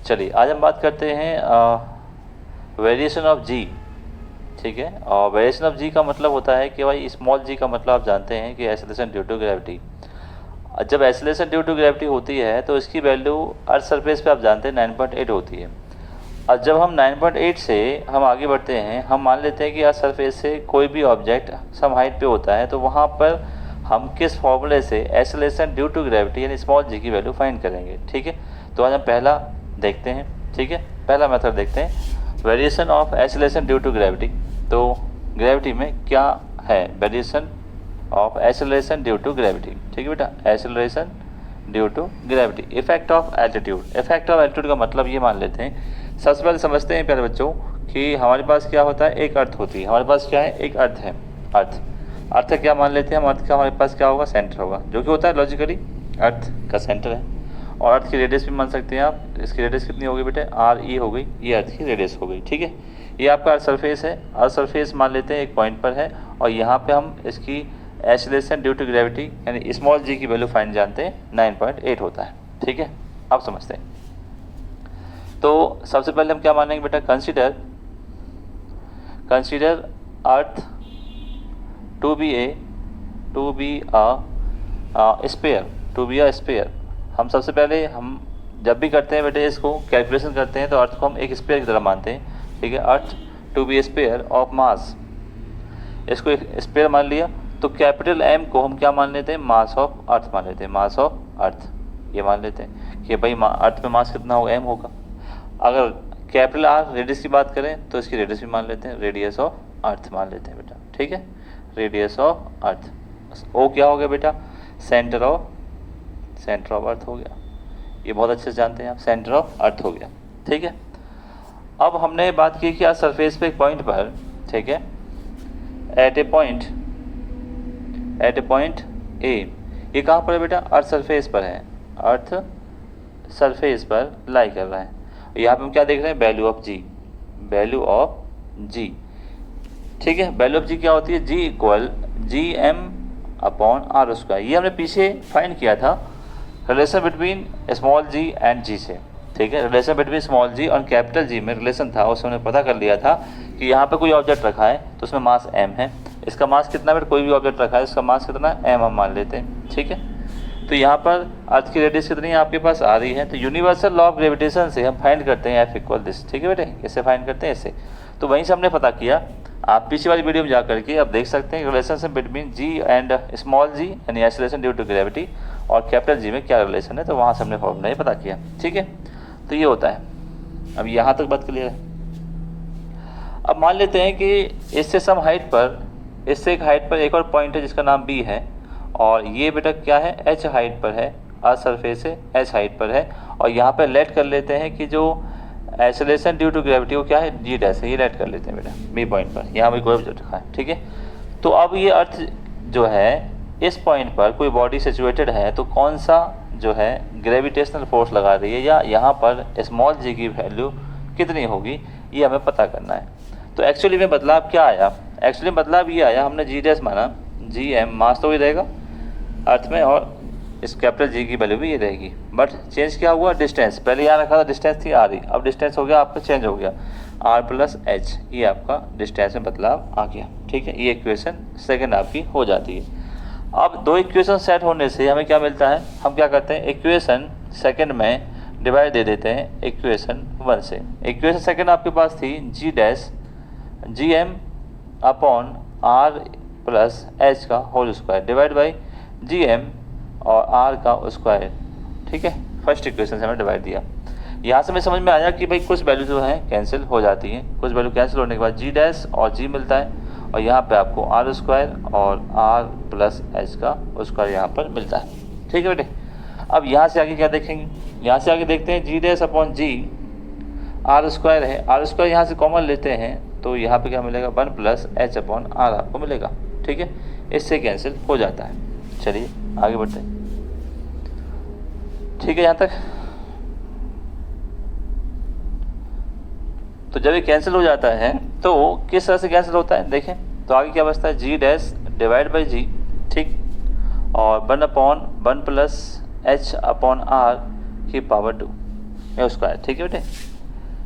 चलिए आज हम बात करते हैं वेरिएशन ऑफ जी। ठीक है, और वेरिएशन ऑफ जी का मतलब होता है कि भाई स्मॉल जी का मतलब आप जानते हैं कि एक्सेलरेशन ड्यू टू ग्रेविटी। जब एक्सेलरेशन ड्यू टू ग्रेविटी होती है तो इसकी वैल्यू अर्थ सरफेस पे आप जानते हैं 9.8 होती है। और जब हम 9.8 से हम आगे बढ़ते हैं, हम मान लेते हैं कि अर्थ सरफेस से कोई भी ऑब्जेक्ट सम हाइट पे होता है, तो वहाँ पर हम किस फॉर्मूले से एक्सेलरेशन ड्यू टू ग्रेविटी यानी स्मॉल जी की वैल्यू फाइंड करेंगे। ठीक है, तो आज हम पहला देखते हैं। ठीक है, पहला मेथड देखते हैं, variation of acceleration due to gravity. तो ग्रेविटी में क्या है, variation of acceleration due to gravity. ठीक है बेटा, acceleration due to gravity. Effect of altitude. Effect of altitude का मतलब ये मान लेते हैं, सबसे पहले समझते हैं प्यारे बच्चों कि हमारे पास क्या होता है, एक अर्थ होती है। हमारे पास क्या है, एक अर्थ है। अर्थ क्या मान लेते हैं हम, अर्थ का हमारे पास क्या होगा, सेंटर होगा, जो कि होता है लॉजिकली अर्थ का सेंटर है। और अर्थ की रेडियस भी मान सकते हैं आप। इसकी रेडियस कितनी होगी बेटे, आर ई हो गई, ये अर्थ की रेडियस हो गई। ठीक है, ये आपका अर्थ सरफेस है। अर्थ सरफेस मान लेते हैं एक पॉइंट पर है, और यहाँ पे हम इसकी एक्सेलरेशन ड्यू टू ग्रेविटी यानी स्मॉल जी की वैल्यू फाइंड जानते हैं, 9.8 होता है। ठीक है, आप समझते हैं। तो सबसे पहले हम क्या मानेंगे बेटा, consider earth to be a sphere. हम सबसे पहले हम जब भी करते हैं बेटे इसको कैलकुलेशन करते हैं तो अर्थ को हम एक स्पेयर की तरह मानते हैं। ठीक है, earth to be sphere of mass, इसको एक स्पेयर मान लिया। तो कैपिटल एम को हम क्या मान लेते हैं, मास ऑफ अर्थ मान लेते हैं। मास ऑफ अर्थ ये मान लेते हैं कि भाई अर्थ में मास कितना होगा, एम होगा। अगर कैपिटल आर रेडियस की बात करें तो इसकी रेडियस भी मान लेते हैं, रेडियस ऑफ अर्थ मान लेते हैं बेटा। ठीक है, रेडियस ऑफ अर्थ। ओ क्या हो गया बेटा, सेंटर ऑफ अर्थ हो गया। ये बहुत अच्छे से जानते हैं आप, सेंटर ऑफ अर्थ हो गया। ठीक है, अब हमने बात की कि आज सरफेस पे एक पॉइंट पर, ठीक है, एट ए पॉइंट ए, ये कहाँ पर है बेटा, अर्थ सरफेस पर है। अर्थ सरफेस पर लाई कर रहा है। यहाँ पे हम क्या देख रहे हैं, वैल्यू ऑफ जी। ठीक है, वैल्यू ऑफ जी क्या होती है, G equal G M upon R square. ये हमने पीछे फाइंड किया था relation between small G and G से। ठीक है, रिलेशन बिटवीन स्मॉल जी और कैपिटल जी में रिलेशन था, उससे हमने पता कर लिया था कि यहाँ पे कोई ऑब्जेक्ट रखा है तो उसमें मास m है। इसका मास कितना बेटा, कोई भी ऑब्जेक्ट रखा है इसका मास कितना m हम मान लेते हैं। ठीक है, तो यहाँ पर अर्थ की रेडियस कितनी है आपके पास, आ रही है। तो यूनिवर्सल लॉ ऑफ ग्रेविटेशन से हम फाइंड करते हैं F इक्वल दिस। ठीक है बेटे, कैसे फाइंड करते हैं इससे, तो वहीं से हमने पता किया। आप पीछे वाली वीडियो में जा करके आप देख सकते हैं relationship between G and small G यानी एक्सेलरेशन ड्यू टू ग्रेविटी और कैपिटल जी में क्या रिलेशन है, तो वहाँ से हमने फॉर्मूला पता किया। ठीक है, तो ये होता है। अब यहाँ तक बात क्लियर है। अब मान लेते हैं कि इससे सम हाइट पर, इससे एक हाइट पर एक और पॉइंट है जिसका नाम बी है, और ये बेटा क्या है, एच हाइट पर है। अर्थ सरफेस से एच हाइट पर है, और यहाँ पर लेट कर लेते हैं कि जो एक्सेलरेशन ड्यू टू ग्रेविटी वो क्या है, जी डैश है। ये लेट कर लेते हैं बेटा बी पॉइंट पर, यहाँ भी कोई ऑब्जेक्ट रखा है। ठीक है, तो अब ये अर्थ जो है इस पॉइंट पर कोई बॉडी सिचुएटेड है, तो कौन सा जो है ग्रेविटेशनल फोर्स लगा रही है, या यहाँ पर स्मॉल जी की वैल्यू कितनी होगी, ये हमें पता करना है। तो एक्चुअली में बदलाव क्या आया, एक्चुअली बदलाव ये आया, हमने जी डैश माना, जी एम मास तो ही रहेगा अर्थ में, और इस कैपिटल जी की वैल्यू भी ये रहेगी। बट चेंज क्या हुआ, डिस्टेंस। पहले यहाँ रखा था डिस्टेंस थी आर ई, अब डिस्टेंस हो गया आपका चेंज हो गया आर प्लस एच, ये आपका डिस्टेंस में बदलाव आ गया। ठीक है, ये इक्वेशन सेकंड आपकी हो जाती है। अब दो इक्वेशन सेट होने से हमें क्या मिलता है, हम क्या करते हैं, इक्वेशन सेकंड में डिवाइड दे देते हैं इक्वेशन वन से। इक्वेशन सेकंड आपके पास थी G dash G M upon R plus H का whole square divide by G M और आर का स्क्वायर। ठीक है, फर्स्ट इक्वेशन से हमने डिवाइड दिया। यहाँ से हमें समझ में आया कि भाई कुछ वैल्यू जो है कैंसिल हो जाती हैं, कुछ वैल्यू कैंसिल होने के बाद जी डैश और जी मिलता है, और यहाँ पे आपको आर स्क्वायर और आर प्लस एच का स्क्वायर यहाँ पर मिलता है। ठीक है बेटे, अब यहाँ से आगे क्या देखेंगे, यहाँ से आगे देखते हैं G dash upon G R square है, आर स्क्वायर यहाँ से कॉमन लेते हैं तो यहाँ पे क्या मिलेगा, 1 प्लस एच अपॉन आर आपको मिलेगा। ठीक है, इससे कैंसिल हो जाता है। चलिए आगे बढ़ते हैं। ठीक है, यहाँ तक। तो जब ये कैंसिल हो जाता है तो किस तरह से कैंसिल होता है देखें, तो आगे क्या बचता है, G dash divide by G, ठीक, और 1 upon 1 plus H upon R की पावर 2। या स्क्वायर। ठीक है बेटे,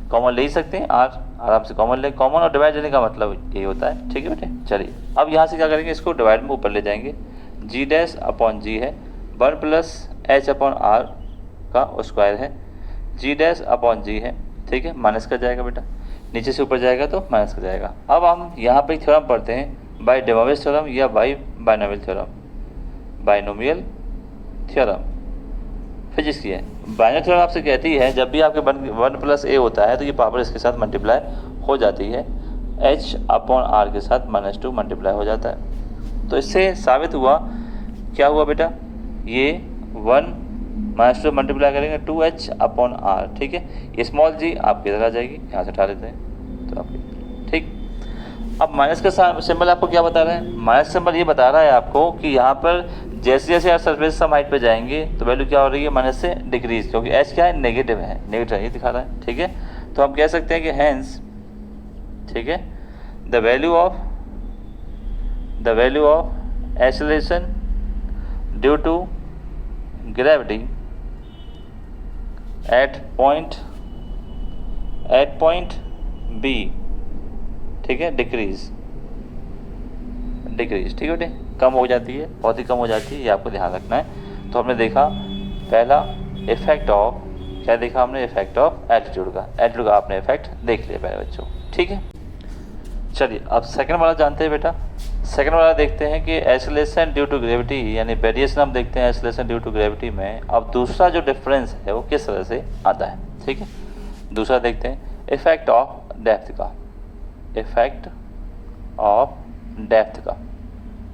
कॉमन ले ही सकते हैं, आर आराम से कॉमन ले, कॉमन और डिवाइड लेने का मतलब ये होता है। ठीक है बेटे, चलिए अब यहाँ से क्या करेंगे, इसको डिवाइड में ऊपर ले जाएंगे, जी डैश अपॉन जी है 1 प्लस एच अपॉन आर का स्क्वायर है, जी डैश अपॉन जी है। ठीक है, माइनस कर जाएगा बेटा, नीचे से ऊपर जाएगा तो माइनस कर जाएगा। अब हम यहाँ पे थ्योरम पढ़ते हैं, बाय de Moivre's थ्योरम या by binomial theorem, binomial theorem physics की है। बाइनोमियल थ्योरम आपसे कहती है जब भी आपके 1 प्लस ए होता है तो ये पावर इसके साथ मल्टीप्लाई हो जाती है, एच अपॉन आर के साथ -2 मल्टीप्लाई हो जाता है। तो इससे साबित हुआ, क्या हुआ बेटा, ये 1 -2 मल्टीप्लाई करेंगे 2h अपॉन आर। ठीक है, ये स्मॉल जी आपकी इधर आ जाएगी, यहाँ से हटा लेते हैं तो आपकी। ठीक, अब माइनस का सिंबल आपको क्या बता रहा है, माइनस सिंबल ये बता रहा है आपको कि यहाँ पर जैसे जैसे आप सरफेस सम हाइट पे जाएंगे तो वैल्यू क्या हो रही है, माइनस से डिक्रीज, क्योंकि एच क्या है, नेगेटिव है, नेगेटिव ये दिखा रहा है। ठीक है, तो हम कह सकते हैं कि हैंस, ठीक है, the value of acceleration due to gravity at point B, ठीक है, डिक्रीज। ठीक है बेटे, कम हो जाती है, बहुत ही कम हो जाती है, ये आपको ध्यान रखना है। तो हमने देखा पहला इफेक्ट ऑफ, क्या देखा हमने, इफेक्ट ऑफ एल्टीट्यूड का आपने इफेक्ट देख लिया पहले बच्चों। ठीक है, चलिए अब सेकंड वाला जानते हैं बेटा। सेकंड वाला देखते हैं कि एक्सेलरेशन ड्यू टू ग्रेविटी, यानी वेरिएशन हम देखते हैं एक्सेलरेशन ड्यू टू ग्रेविटी में। अब दूसरा जो डिफरेंस है वो किस तरह से आता है। ठीक है, दूसरा देखते हैं इफेक्ट ऑफ डेप्थ का, इफेक्ट ऑफ डेप्थ का।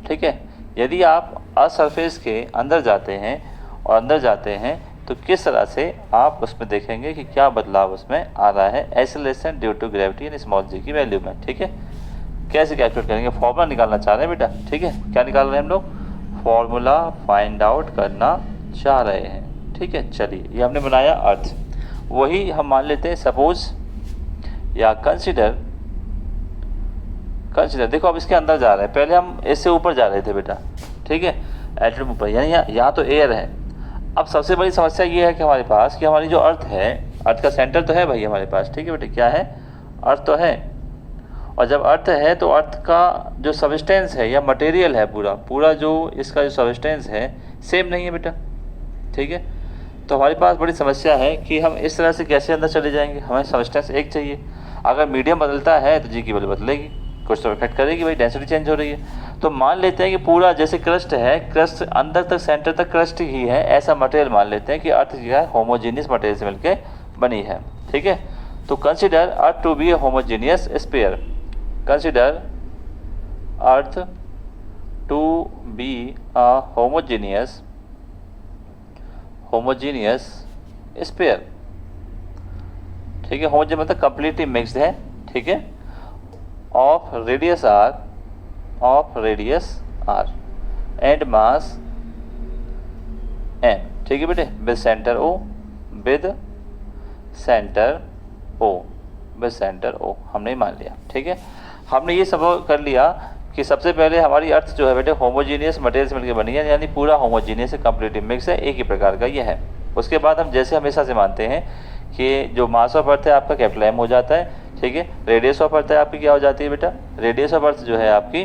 ठीक है, यदि आप अर्थ सरफेस के अंदर जाते हैं तो किस तरह से आप उसमें देखेंगे कि क्या बदलाव उसमें आ रहा है एक्सेलरेशन ड्यू टू ग्रेविटी यानी स्मॉल जी की वैल्यू में। ठीक है, कैसे कैलकुलेट करेंगे, फॉर्मूला निकालना चाह रहे हैं बेटा। ठीक है, क्या निकाल रहे हैं हम लोग, फॉर्मूला फाइंड आउट करना चाह रहे हैं। ठीक है, चलिए ये हमने बनाया अर्थ, वही हम मान लेते हैं सपोज या कंसिडर। देखो अब इसके अंदर जा रहे हैं, पहले हम इससे ऊपर जा रहे थे बेटा। ठीक है, एटम ऊपर, यानी यहाँ तो एयर है। अब सबसे बड़ी समस्या ये है कि हमारे पास कि हमारी जो अर्थ है, अर्थ का सेंटर तो है भाई हमारे पास। ठीक है बेटे, क्या है, अर्थ तो है, और जब अर्थ है तो अर्थ का जो सबस्टेंस है या मटेरियल है पूरा जो इसका जो सबस्टेंस है सेम नहीं है बेटा। ठीक है, तो हमारे पास बड़ी समस्या है कि हम इस तरह से कैसे अंदर चले जाएंगे, हमें सबस्टेंस एक चाहिए। अगर मीडियम बदलता है तो जी की वैल्यू बदलेगी, कुछ तो इफेक्ट करेगी भाई, डेंसिटी चेंज हो रही है। तो मान लेते हैं कि पूरा जैसे क्रस्ट है, क्रस्ट अंदर तक सेंटर तक क्रस्ट ही है, ऐसा मटेरियल मान लेते हैं कि अर्थ जो है होमोजीनियस मटेरियल से मिलकर बनी है। ठीक है, तो consider earth to be a homogeneous sphere, consider earth to be a homogeneous sphere. ठीक है, होमोजीनियस मतलब कंप्लीटली मिक्स्ड है। ठीक है, of radius R and mass M. ठीक है बेटे, विद सेंटर ओ हमने मान लिया। ठीक है, हमने ये सब कर लिया कि सबसे पहले हमारी अर्थ जो है बेटे होमोजीनियस मटेरियल से मिलकर बनी है, यानी पूरा होमोजीनियस है, कंप्लीटली मिक्स है, एक ही प्रकार का ये है। उसके बाद हम जैसे हमेशा से मानते हैं कि जो मास ऑफ अर्थ है आपका कैपिटल एम हो जाता है। ठीक है, रेडियस ऑफ अर्थ है आपकी क्या हो जाती है बेटा, रेडियस ऑफ अर्थ जो है आपकी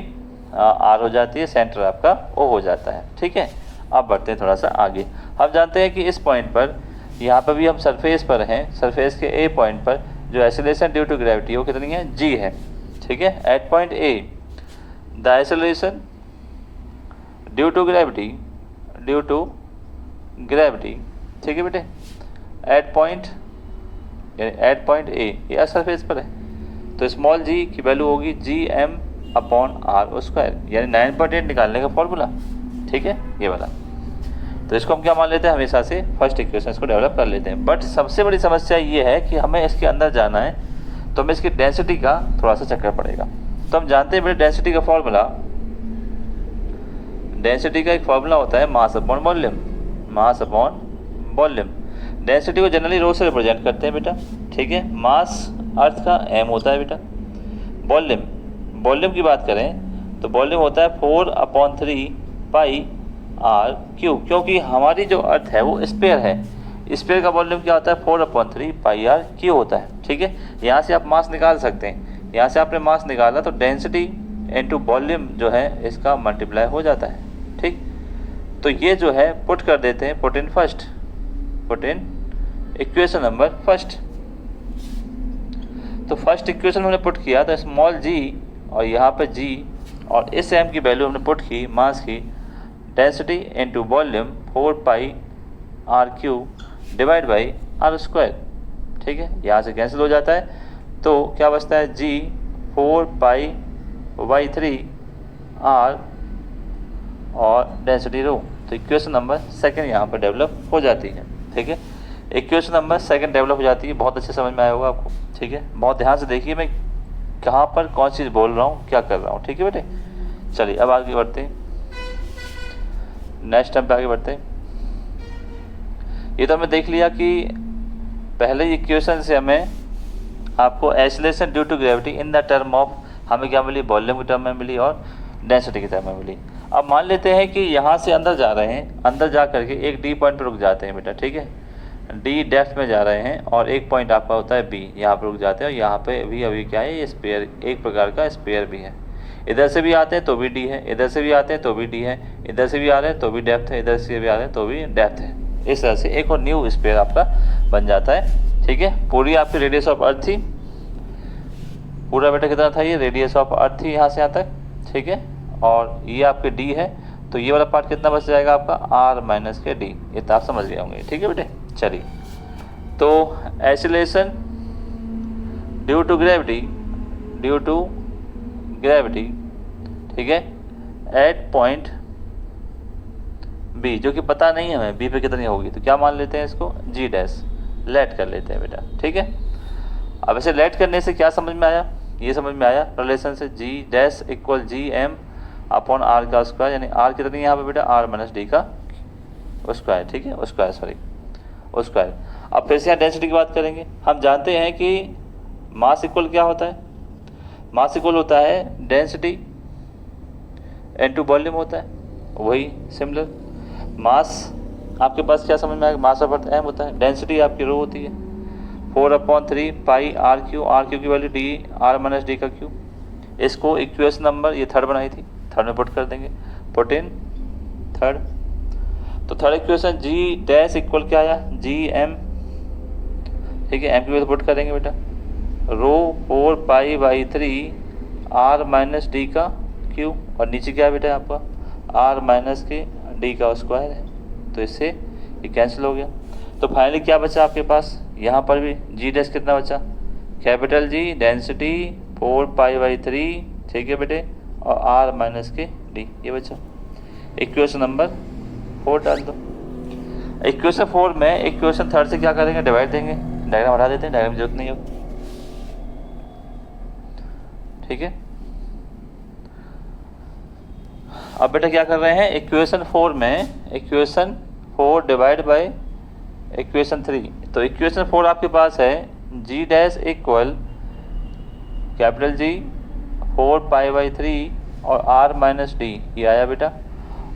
आर हो जाती है, सेंटर आपका ओ हो जाता है। ठीक है, अब बढ़ते हैं थोड़ा सा आगे। हम जानते हैं कि इस पॉइंट पर, यहाँ पर भी हम सरफेस पर हैं, सरफेस के ए पॉइंट पर जो एक्सेलरेशन ड्यू टू ग्रेविटी वो कितनी है, जी है। ठीक है, at point A the acceleration due to gravity. ठीक है बेटे, एट पॉइंट ए ये सरफेस पर है, तो स्मॉल जी की वैल्यू होगी G M upon R square, यानी 9.8 निकालने का फॉर्मूला। ठीक है, ये वाला। तो इसको हम क्या मान लेते हैं, हमेशा से फर्स्ट इक्वेशन इसको डेवलप कर लेते हैं। बट सबसे बड़ी समस्या ये है कि हमें इसके अंदर जाना है तो हमें इसकी डेंसिटी का थोड़ा सा चक्कर पड़ेगा। तो हम जानते हैं बेटे डेंसिटी का फॉर्मूला, डेंसिटी का एक फॉर्मूला होता है मास अपॉन वॉल्यूम। डेंसिटी को जनरली रो से रिप्रेजेंट करते हैं बेटा। ठीक है, मास अर्थ का एम होता है बेटा। वॉल्यूम की बात करें तो वॉल्यूम होता है 4/3 पाई आर क्यूब, क्योंकि हमारी जो अर्थ है वो स्फीयर है, स्फीयर का वॉल्यूम क्या होता है 4/3 पाई आर क्यू होता है। ठीक है, यहाँ से आप मास निकाल सकते हैं। यहाँ से आपने मास निकाला तो डेंसिटी इनटू वॉल्यूम जो है इसका मल्टीप्लाई हो जाता है। ठीक, तो ये जो है पुट कर देते हैं, put in equation number first. तो फर्स्ट इक्वेशन हमने पुट किया तो स्मॉल जी और यहाँ पे जी और इस एम की वैल्यू हमने पुट की मास की, density into volume 4 pi R Q divide by R square. ठीक है, यहाँ से कैंसिल हो जाता है तो क्या बचता है जी 4 पाई बाई 3 आर और डेंसिटी रो। तो इक्वेशन नंबर सेकंड यहाँ पर डेवलप हो जाती है। ठीक है, इक्वेशन नंबर सेकंड डेवलप हो जाती है। बहुत अच्छे समझ में आया होगा आपको। ठीक है, बहुत ध्यान से देखिए मैं कहाँ पर कौन चीज़ बोल रहा हूँ, क्या कर रहा हूँ। ठीक है बेटे, चलिए अब आगे बढ़ते हैं, नेक्स्ट टाइम पे आगे बढ़ते हैं। ये तो हमने देख लिया कि पहले इक्वेशन से हमें आपको acceleration due to gravity in the term of हमें क्या मिली, वॉल्यूम की टर्म में मिली और डेंसिटी की टर्म में मिली। अब मान लेते हैं कि यहाँ से अंदर जा रहे हैं, अंदर जा करके एक डी पॉइंट पर रुक जाते हैं बेटा। ठीक है, डी डेप्थ में जा रहे हैं और एक पॉइंट आपका होता है बी, यहाँ पर रुक जाते हैं और यहाँ पे भी अभी क्या है, ये स्पेयर एक प्रकार का स्पेयर भी है। इधर से भी आते हैं तो भी डी है, इधर से भी आते हैं तो भी डी है, इधर से भी आ रहे हैं तो भी डेप्थ है, इधर से भी आ रहे हैं तो भी डेप्थ है। इस तरह से एक और न्यू स्पेयर आपका बन जाता है। ठीक है, पूरी आपकी रेडियस ऑफ अर्थ थी, पूरा बेटा कितना था, ये रेडियस ऑफ अर्थ थी यहाँ से यहाँ तक। ठीक है, और ये आपके डी है तो ये वाला पार्ट कितना बच जाएगा आपका आर माइनस के डी। ये तो आप समझ गए होंगे। ठीक है बेटे, चलिए तो एक्सीलरेशन ड्यू टू ग्रेविटी ठीक है एट पॉइंट बी, जो कि पता नहीं है हमें बी पे कितनी होगी, तो क्या मान लेते हैं इसको जी डैश, लेट कर लेते हैं बेटा। ठीक है, अब ऐसे लेट करने से क्या समझ में आया, ये समझ में आया रिलेशन से G dash equal G M upon R का स्क्वायर, यानी आर कितनी है यहाँ पे बेटा आर माइनस डी का स्क्वायर। ठीक है, स्क्वायर। अब फिर से यहाँ डेंसिटी की बात करेंगे। हम जानते हैं कि मास इक्वल क्या होता है, मास इक्वल होता है डेंसिटी इनटू वॉल्यूम होता है, वही सिमिलर मास आपके पास क्या समझ में आएगा, मास ऑफ अर्थ एम होता है, डेंसिटी आपकी रो होती है 4/3 पाई आर क्यू की value D R minus D का क्यू। इसको इक्वेशन नंबर ये थर्ड बनाई थी, थर्ड में पुट कर देंगे, पुट इन थर्ड। तो थर्ड इक्वेशन जी डैश इक्वल क्या आया जी एम। ठीक है, एम की वैल्यू पुट कर देंगे बेटा, rho 4 pi by 3 R minus D का क्यू, और नीचे क्या है बेटा आपका आर माइनस के डी का स्क्वायर है, तो इससे ये कैंसिल हो गया। तो फाइनली क्या बचा आपके पास, यहाँ पर भी जी डैश कितना बचा, capital G density 4 pi by 3 ठीक है बेटे और आर माइनस के डी, ये बचा। इक्वेशन नंबर 4 डाल दो। इक्वेशन 4 में इक्वेशन थर्ड से क्या करेंगे, डिवाइड देंगे, डायग्राम हटा देते हैं, डायग्राम की जरूरत नहीं हो। ठीक है, अब बेटा क्या कर रहे हैं, इक्वेशन 4 में इक्वेशन 4 डिवाइड बाय इक्वेशन 3। तो इक्वेशन 4 आपके पास है G dash equal capital G 4 pi by 3 और आर माइनस डी, ये आया बेटा,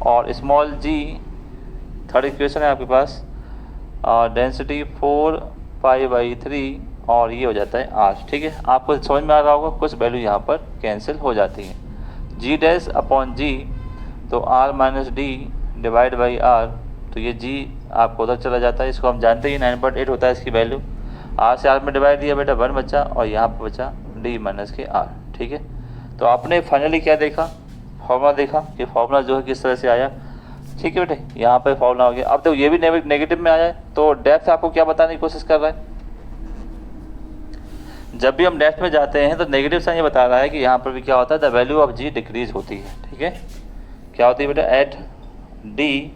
और स्मॉल जी थर्ड इक्वेशन है आपके पास डेंसिटी 4 पाई बाई 3 और ये हो जाता है आर। ठीक है, आपको समझ में आ रहा होगा, कुछ वैल्यू यहाँ पर कैंसिल हो जाती है, जी डैश अपॉन जी तो R minus D divide by R, तो ये जी आपको उधर चला जाता है, इसको हम जानते ही 9.8 होता है इसकी वैल्यू, आर से आर में डिवाइड दिया बेटा 1 बचा और यहाँ पर बचा डी माइनस के आर। ठीक है, तो आपने फाइनली क्या देखा, फॉर्मूला देखा कि फॉर्मूला जो है किस तरह से आया। ठीक है बेटे, यहाँ पे फॉर्मूला हो गया। अब तो ये भी नेगेटिव में आया है, तो डेप्थ आपको क्या बताने की कोशिश कर रहा है, जब भी हम डेप्थ में जाते हैं तो नेगेटिव साइन ये बता रहा है कि यहाँ पर भी क्या होता है, the value of G decrease होती है। ठीक है, क्या होती है बेटा, at D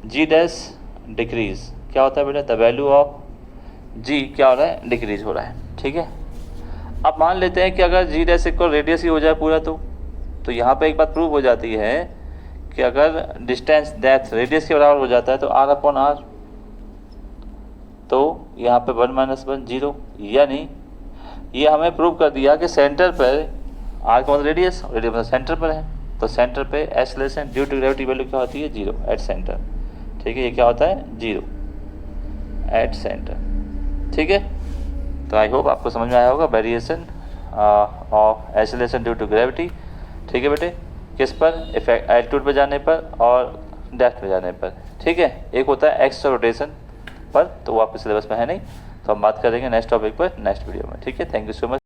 G dash decrease, क्या होता है बेटा, द वैल्यू ऑफ जी क्या हो रहा है, डिक्रीज हो रहा है। ठीक है, अब मान लेते हैं कि अगर जी डैश इक्वल रेडियस ही हो जाए पूरा, तो यहाँ पे एक बात प्रूव हो जाती है कि अगर डिस्टेंस डेप्थ रेडियस के बराबर हो जाता है तो आर अपॉन आर, तो यहाँ पे 1 माइनस 1 0, यानी ये हमें प्रूव कर दिया कि सेंटर पर आर का मतलब रेडियस मतलब सेंटर पर है, तो सेंटर पे acceleration due to gravity value क्या होती है 0 एट सेंटर। ठीक है, ये क्या होता है 0। At centre. ठीक है, तो आई होप आपको समझ में आया होगा variation of acceleration due to gravity. ठीक है बेटे, किस पर? इफेक्ट एल्टीट्यूड पर जाने पर और डेप्थ पे जाने पर। ठीक है, एक होता है एक्स रोटेशन पर, तो वो आपके सिलेबस में है नहीं, तो हम बात करेंगे नेक्स्ट टॉपिक पर नेक्स्ट वीडियो में। ठीक है, थैंक यू सो मच।